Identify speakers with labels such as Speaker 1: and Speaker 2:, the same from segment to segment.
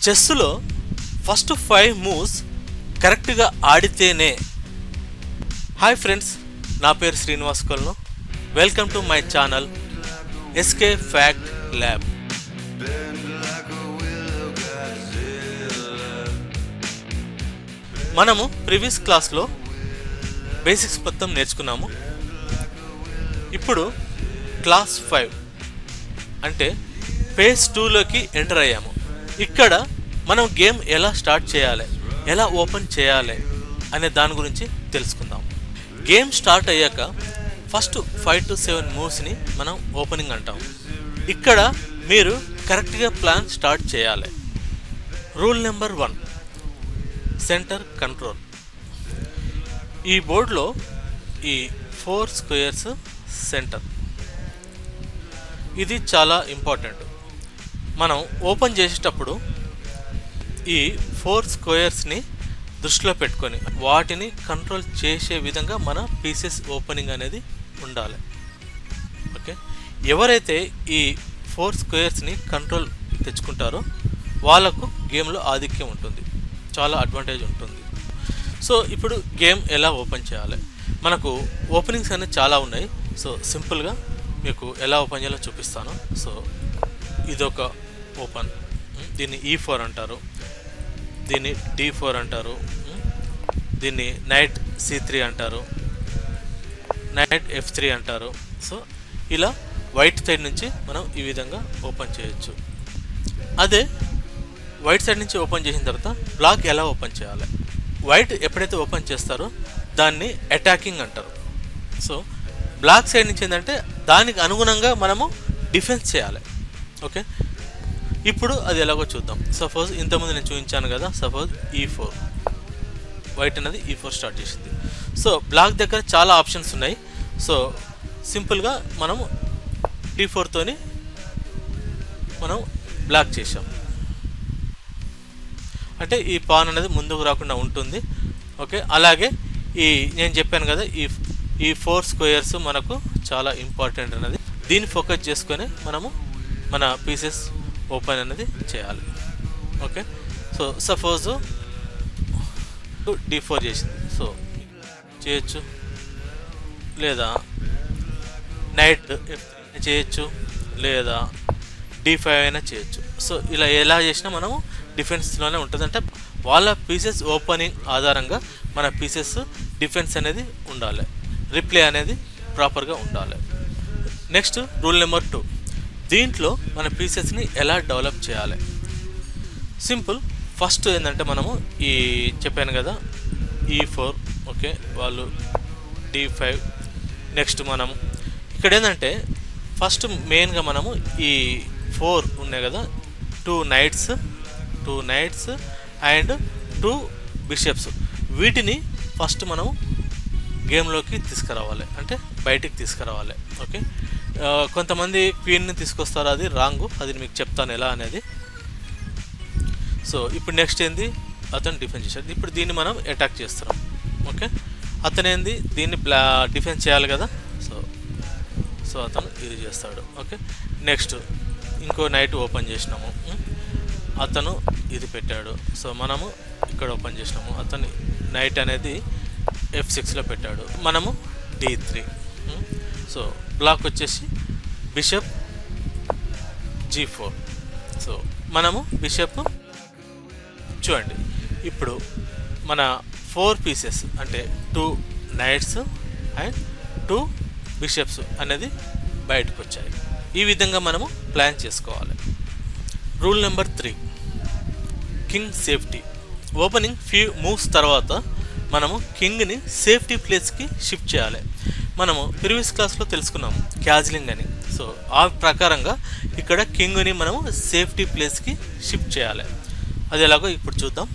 Speaker 1: చెస్సులో first 5 moves కరెక్ట్గా ఆడితేనే. Hi friends, నా పేరు Srinivas Kolanu. Welcome to my channel SK fact lab. మనము ప్రీవియస్ క్లాస్లో బేసిక్స్ మొత్తం నేర్చుకున్నాము. ఇప్పుడు క్లాస్ 5 అంటే ఫేజ్ 2లోకి ఎంటర్ అయ్యాము. ఇక్కడ మనం గేమ్ ఎలా స్టార్ట్ చేయాలి, ఎలా ఓపెన్ చేయాలి అనే దాని గురించి తెలుసుకుందాం. గేమ్ స్టార్ట్ అయ్యాక ఫస్ట్ 5 to 7 మూవ్స్ని మనం ఓపెనింగ్ అంటాం. ఇక్కడ మీరు కరెక్ట్గా ప్లాన్ స్టార్ట్ చేయాలి. Rule number 1, centre control. ఈ బోర్డులో ఈ 4 స్క్వేర్స్ సెంటర్, ఇది చాలా ఇంపార్టెంట్. మనం ఓపెన్ చేసేటప్పుడు ఈ 4 స్క్వేర్స్ని దృష్టిలో పెట్టుకొని వాటిని కంట్రోల్ చేసే విధంగా మన పీసెస్ ఓపెనింగ్ అనేది ఉండాలి. ఓకే, ఎవరైతే ఈ 4 స్క్వేర్స్ని కంట్రోల్ తెచ్చుకుంటారో వాళ్ళకు గేమ్లో ఆధిక్యం ఉంటుంది, చాలా అడ్వాంటేజ్ ఉంటుంది. సో ఇప్పుడు గేమ్ ఎలా ఓపెన్ చేయాలి, మనకు ఓపెనింగ్స్ అనేవి చాలా ఉన్నాయి. సో సింపుల్గా మీకు ఎలా ఓపెన్ చేయాలో చూపిస్తాను. సో ఇదొక ఓపెన్, దీన్ని E4 అంటారు, దీన్ని D4 అంటారు, దీన్ని నైట్ C3 అంటారు, నైట్ F3 అంటారు. సో ఇలా వైట్ సైడ్ నుంచి మనం ఈ విధంగా ఓపెన్ చేయొచ్చు. అదే వైట్ సైడ్ నుంచి ఓపెన్ చేసిన తర్వాత బ్లాక్ ఎలా ఓపెన్ చేయాలి, వైట్ ఎప్పుడైతే ఓపెన్ చేస్తారో దాన్ని అటాకింగ్ అంటారు. సో బ్లాక్ సైడ్ నుంచి ఏంటంటే దానికి అనుగుణంగా మనము డిఫెన్స్ చేయాలి. ఓకే, ఇప్పుడు అది ఎలాగో చూద్దాం. సపోజ్ ఇంతకుముందు నేను చూపించాను కదా, సపోజ్ E4, వైట్ అనేది E4 స్టార్ట్ చేసింది. సో బ్లాక్ దగ్గర చాలా ఆప్షన్స్ ఉన్నాయి. సో సింపుల్గా మనము D4తోని మనం బ్లాక్ చేసాం అంటే ఈ పాన్ అనేది ముందుకు రాకుండా ఉంటుంది. ఓకే, అలాగే ఈ నేను చెప్పాను కదా, ఈ 4 స్క్వేర్స్ మనకు చాలా ఇంపార్టెంట్ అనేది. దీన్ని ఫోకస్ చేసుకొని మనము మన పీసెస్ ఓపెన్ అనేది చేయాలి. ఓకే, సో సపోజ్ D4 చేసింది, సో చేయొచ్చు, లేదా నైట్ F3 చేయొచ్చు, లేదా D5 అయినా చేయొచ్చు. సో ఇలా ఎలా చేసినా మనము డిఫెన్స్లోనే ఉంటుంది. అంటే వాళ్ళ పీసెస్ ఓపెనింగ్ ఆధారంగా మన పీసెస్ డిఫెన్స్ అనేది ఉండాలి, రిప్లే అనేది ప్రాపర్గా ఉండాలి. నెక్స్ట్ రూల్ నెంబర్ 2, దీంట్లో మన పీసెస్ని ఎలా డెవలప్ చేయాలి. సింపుల్, ఫస్ట్ ఏంటంటే మనము ఈ చెప్పాను కదా E4, ఓకే, వాళ్ళు D5. నెక్స్ట్ మనం ఇక్కడ ఏంటంటే ఫస్ట్ మెయిన్గా మనము ఈ 4 ఉన్నాయి కదా, 2 నైట్స్ అండ్ 2 బిషప్స్, వీటిని ఫస్ట్ మనం గేమ్లోకి తీసుకురావాలి, అంటే బయటికి తీసుకురావాలి. ఓకే, కొంతమంది క్వీన్ని తీసుకొస్తారు, అది రాంగ్, అది మీకు చెప్తాను ఎలా అనేది. సో ఇప్పుడు నెక్స్ట్ ఏంది, అతను డిఫెన్స్ చేశాడు, ఇప్పుడు దీన్ని మనం అటాక్ చేస్తున్నాం. ఓకే, అతను ఏంది దీన్ని డిఫెన్స్ చేయాలి కదా, సో అతను ఇది చేస్తాడు. ఓకే, నెక్స్ట్ ఇంకో నైట్ ఓపెన్ చేసినాము, అతను ఇది పెట్టాడు, సో మనము ఇక్కడ ఓపెన్ చేసినాము, అతను నైట్ అనేది F6లో పెట్టాడు, మనము D3. సో బ్లాక్ వచ్చేసి బిషప్ G4. సో మనము బిషప్ చూడండి, ఇప్పుడు మన 4 పీసెస్ అంటే 2 నైట్స్ అండ్ 2 బిషప్స్ అనేది బయటకు వచ్చాయి. ఈ విధంగా మనము ప్లాన్ చేసుకోవాలి. Rule number 3, king safety. Opening few moves తర్వాత మనము కింగ్ని సేఫ్టీ ప్లేస్కి షిఫ్ట్ చేయాలి. మనము ప్రీవియస్ క్లాస్లో తెలుసుకున్నాము క్యాజిలింగ్ అని. సో ఆ ప్రకారంగా ఇక్కడ కింగ్ని మనము సేఫ్టీ ప్లేస్కి షిఫ్ట్ చేయాలి. అది ఎలాగో ఇప్పుడు చూద్దాం.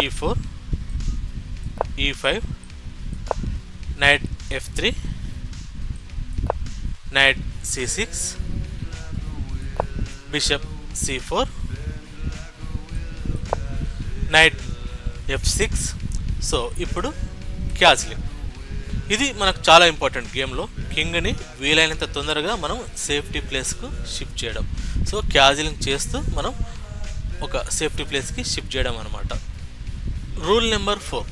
Speaker 1: E4, E5, night F3, night C6, bishop C4, night F6. So ఇప్పుడు క్యాజిలింగ్, ఇది మనకు చాలా ఇంపార్టెంట్ గేమ్లో. కింగ్ని వీలైనంత తొందరగా మనం సేఫ్టీ ప్లేస్కు షిఫ్ట్ చేయడం. సో క్యాజిలింగ్ చేస్తూ మనం ఒక సేఫ్టీ ప్లేస్కి షిఫ్ట్ చేయడం అనమాట. రూల్ నెంబర్ 4,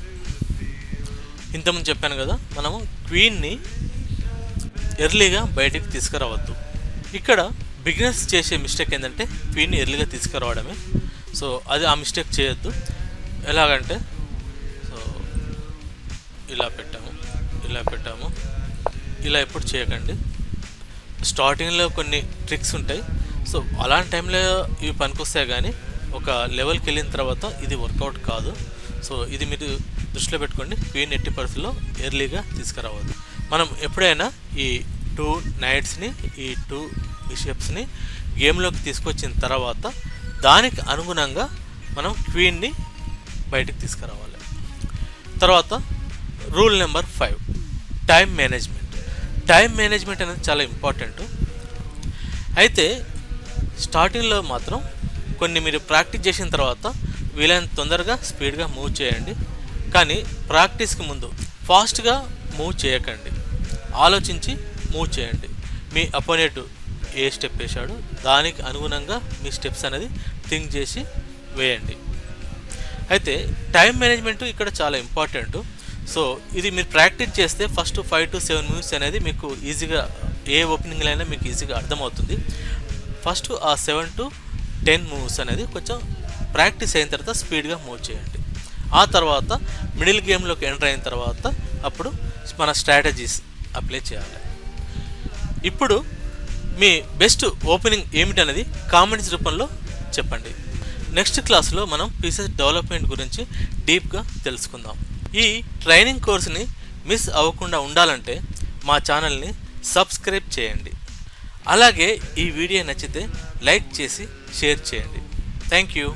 Speaker 1: ఇంతకుముందు చెప్పాను కదా, మనము క్వీన్ని ఎర్లీగా బయటికి తీసుకురావద్దు. ఇక్కడ బిగినర్స్ చేసే మిస్టేక్ ఏంటంటే క్వీన్ని ఎర్లీగా తీసుకురావడమే. సో అది ఆ మిస్టేక్ చేయొద్దు. ఎలాగంటే సో ఇలా పెట్టాము, ఇలా ఎప్పుడు చేయకండి. స్టార్టింగ్లో కొన్ని ట్రిక్స్ ఉంటాయి. సో అలాంటి టైంలో ఇవి పనికొస్తాయి, కానీ ఒక లెవెల్కి వెళ్ళిన తర్వాత ఇది వర్కౌట్ కాదు. సో ఇది మీరు దృష్టిలో పెట్టుకోండి. క్వీన్ ఎట్టి పరిస్థితుల్లో ఎర్లీగా తీసుకురావద్దు. మనం ఎప్పుడైనా ఈ 2 నైట్స్ని, ఈ 2 బిషప్స్ని గేమ్లోకి తీసుకొచ్చిన తర్వాత దానికి అనుగుణంగా మనం క్వీన్ని బయటికి తీసుకురావాలి. తర్వాత rule number 5, time management. Time management అనేది చాలా ఇంపార్టెంట్. అయితే స్టార్టింగ్లో మాత్రం కొన్ని మీరు ప్రాక్టీస్ చేసిన తర్వాత వీలైనంత తొందరగా స్పీడ్గా మూవ్ చేయండి. కానీ ప్రాక్టీస్కి ముందు ఫాస్ట్గా మూవ్ చేయకండి, ఆలోచించి మూవ్ చేయండి. మీ అపోనెంట్ ఏ స్టెప్ వేశాడో దానికి అనుగుణంగా మీ స్టెప్స్ అనేది థింక్ చేసి వేయండి. అయితే టైం మేనేజ్మెంట్ ఇక్కడ చాలా ఇంపార్టెంట్. సో ఇది మీరు ప్రాక్టీస్ చేస్తే ఫస్ట్ 5 to 7 మూవ్స్ అనేది మీకు ఈజీగా, ఏ ఓపెనింగ్లో అయినా మీకు ఈజీగా అర్థమవుతుంది. ఫస్ట్ ఆ 7 to 10 మూవ్స్ అనేది కొంచెం ప్రాక్టీస్ అయిన తర్వాత స్పీడ్గా మూవ్ చేయండి. ఆ తర్వాత మిడిల్ గేమ్లోకి ఎంటర్ అయిన తర్వాత అప్పుడు మన స్ట్రాటజీస్ అప్లై చేయాలి. ఇప్పుడు మీ బెస్ట్ ఓపెనింగ్ ఏమిటనేది కామెంట్స్ రూపంలో చెప్పండి. నెక్స్ట్ క్లాస్లో మనం పీసెస్ డెవలప్మెంట్ గురించి డీప్గా తెలుసుకుందాం. ఈ ట్రైనింగ్ కోర్స్ని మిస్ అవ్వకుండా ఉండాలంటే మా ఛానల్ని సబ్స్క్రైబ్ చేయండి. అలాగే ఈ వీడియో నచ్చితే లైక్ చేసి షేర్ చేయండి. Thank you.